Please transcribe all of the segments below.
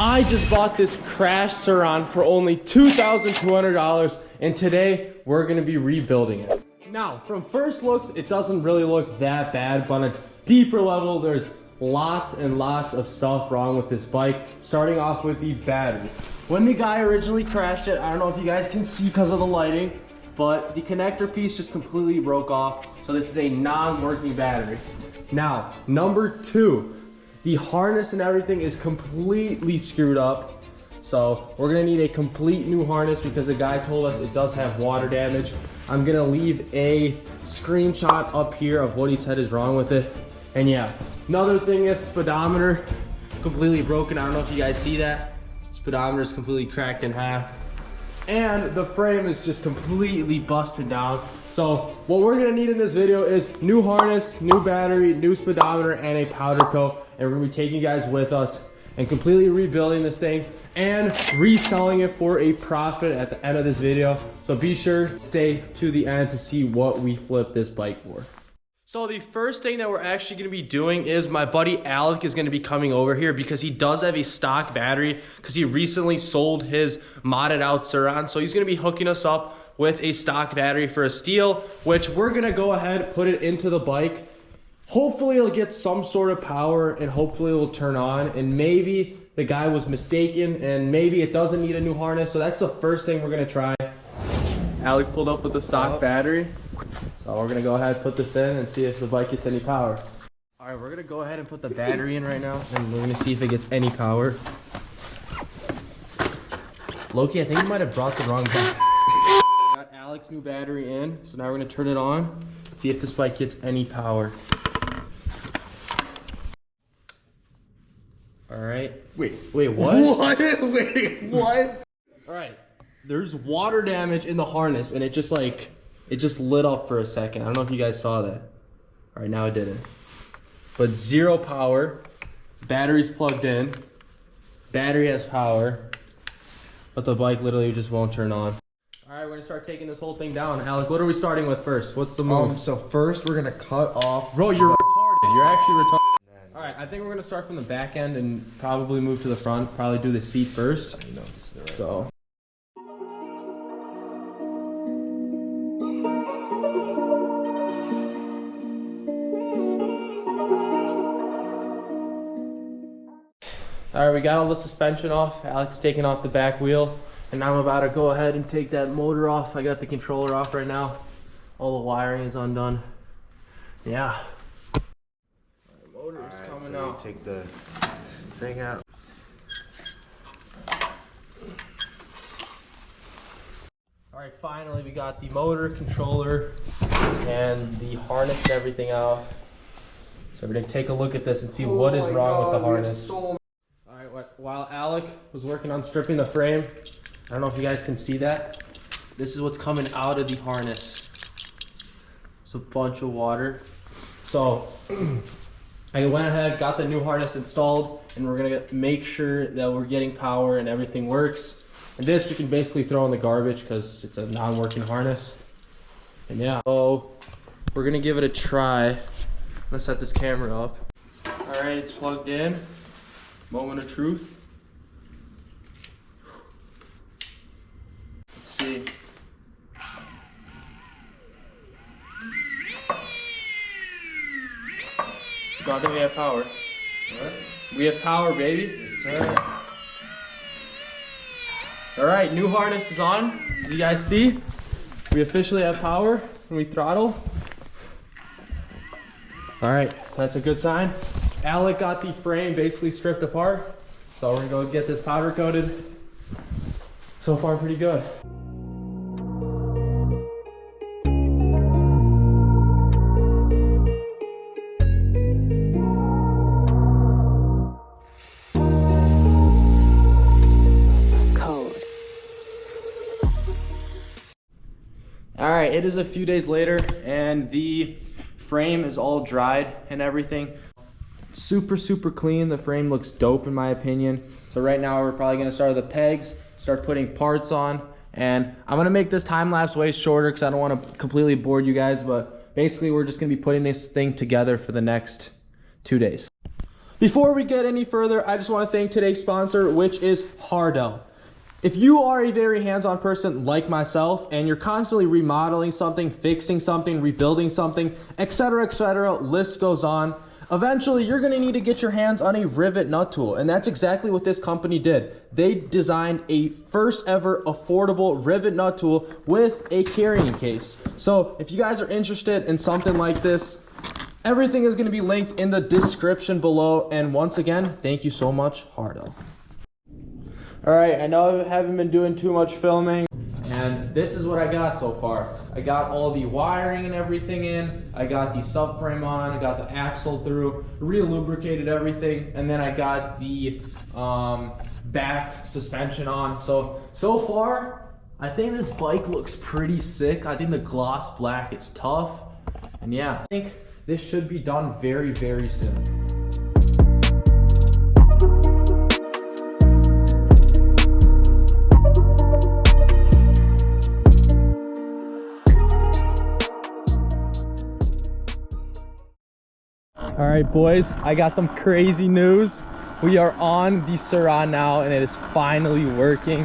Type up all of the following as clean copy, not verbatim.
I just bought this crash Sur-Ron for only $2,200, and today we're gonna be rebuilding it. Now, from first looks, it doesn't really look that bad, but on a deeper level, there's lots and lots of stuff wrong with this bike, starting off with the battery. When the guy originally crashed it, I don't know if you guys can see because of the lighting, but the connector piece just completely broke off, so this is a non-working battery. Now, number two, the harness and everything is completely screwed up. So we're gonna need a complete new harness because the guy told us it does have water damage. I'm gonna leave a screenshot up here of what he said is wrong with it. And yeah, another thing is speedometer completely broken. I don't know if you guys see that. Speedometer is completely cracked in half. And the frame is just completely busted down. So what we're gonna need in this video is new harness, new battery, new speedometer, and a powder coat. And we're gonna be taking you guys with us and completely rebuilding this thing and reselling it for a profit at the end of this video. So be sure to stay to the end to see what we flip this bike for. So the first thing that we're actually gonna be doing is my buddy Alec is gonna be coming over here because he does have a stock battery because he recently sold his modded out Sur-Ron. So he's gonna be hooking us up with a stock battery for a steel, which we're gonna go ahead and put it into the bike. Hopefully it'll get some sort of power and hopefully it'll turn on, and maybe the guy was mistaken and maybe it doesn't need a new harness. So that's the first thing we're gonna try. Alec pulled up with the stock battery. So we're gonna go ahead and put this in and see if the bike gets any power. All right, we're gonna go ahead and put the battery in right now and we're gonna see if it gets any power. Loki, I think you might have brought the wrong battery. Got Alec's new battery in, so now we're gonna turn it on and see if this bike gets any power. All right. Wait, what? What? Wait, what? All right, there's water damage in the harness and it just lit up for a second. I don't know if you guys saw that. All right, now it didn't. But zero power, battery's plugged in, battery has power, but the bike literally just won't turn on. All right, we're gonna start taking this whole thing down. Alec, what are we starting with first? What's the move? So first we're gonna cut off. Bro, you're retarded. You're actually retarded. All right, I think we're gonna start from the back end and probably move to the front. Probably do the seat first. I know this is the right So. All right, we got all the suspension off. Alec's taking off the back wheel. And now I'm about to go ahead and take that motor off. I got the controller off right now. All the wiring is undone. Yeah. Motor is coming out. Take the thing out. All right, finally we got the motor, controller, and the harness and everything out. So we're gonna take a look at this and see what is wrong with the harness. All right, while Alec was working on stripping the frame, I don't know if you guys can see that. This is what's coming out of the harness. It's a bunch of water. So I went ahead, got the new harness installed, and we're gonna make sure that we're getting power and everything works. And this we can basically throw in the garbage because it's a non-working harness. And yeah, so we're gonna give it a try. I'm gonna set this camera up. All right, it's plugged in. Moment of truth. Let's see. I think we have power. What? We have power, baby. Yes, sir. All right, new harness is on. As you guys see, we officially have power when we throttle. All right, that's a good sign. Alec got the frame basically stripped apart. So we're gonna go get this powder coated. So far, pretty good. All right, it is a few days later and the frame is all dried and everything. Super clean. The frame looks dope in my opinion. So right now we're probably gonna start the pegs, start putting parts on, and I'm gonna make this time lapse way shorter because I don't want to completely bore you guys, but basically we're just gonna be putting this thing together for the next 2 days. Before we get any further, I just want to thank today's sponsor, which is Hardell. If you are a very hands-on person like myself and you're constantly remodeling something, fixing something, rebuilding something, etc., list goes on, eventually you're going to need to get your hands on a rivet nut tool, and that's exactly what this company did. They designed a first ever affordable rivet nut tool with a carrying case. So if you guys are interested in something like this, everything is going to be linked in the description below. And once again, thank you so much, Hardell. All right, I know I haven't been doing too much filming, and this is what I got so far. I got all the wiring and everything in, I got the subframe on, I got the axle through, re-lubricated everything, and then I got the back suspension on. So far, I think this bike looks pretty sick. I think the gloss black is tough, and yeah, I think this should be done very, very soon. All right, boys, I got some crazy news. We are on the Sur-Ron now, and it is finally working.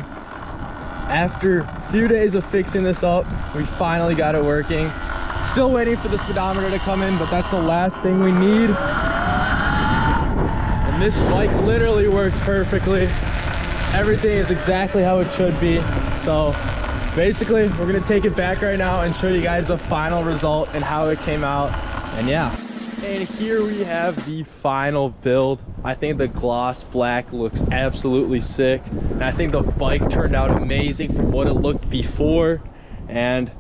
After a few days of fixing this up, we finally got it working. Still waiting for the speedometer to come in, but that's the last thing we need. And this bike literally works perfectly. Everything is exactly how it should be. So basically, we're gonna take it back right now and show you guys the final result and how it came out. And yeah. And here we have the final build. I think the gloss black looks absolutely sick, and I think the bike turned out amazing from what it looked before. And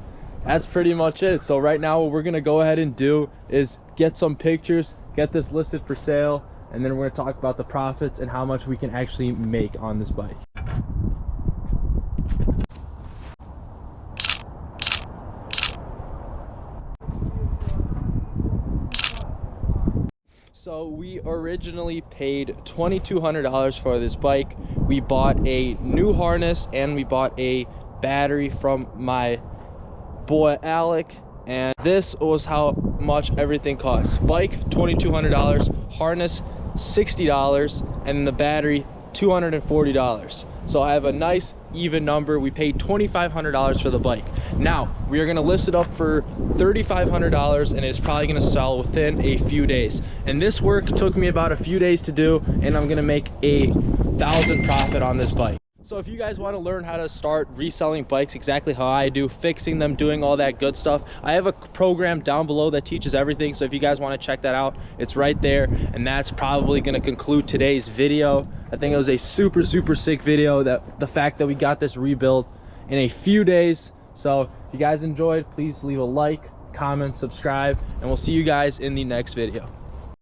that's pretty much it. So right now what we're gonna go ahead and do is get some pictures, get this listed for sale, and then we're gonna talk about the profits and how much we can actually make on this bike. So we originally paid $2,200 for this bike. We bought a new harness and we bought a battery from my boy Alec, and this was how much everything costs. Bike $2,200, harness $60, and the battery $240. So I have a nice even number. We paid $2,500 for the bike. Now we are going to list it up for $3,500, and it's probably going to sell within a few days. And this work took me about a few days to do, and I'm going to make $1,000 profit on this bike. So if you guys want to learn how to start reselling bikes exactly how I do, fixing them, doing all that good stuff, I have a program down below that teaches everything. So if you guys want to check that out, it's right there. And that's probably going to conclude today's video. I think it was a super sick video, that the fact that we got this rebuild in a few days. So if you guys enjoyed, please leave a like, comment, subscribe, and we'll see you guys in the next video.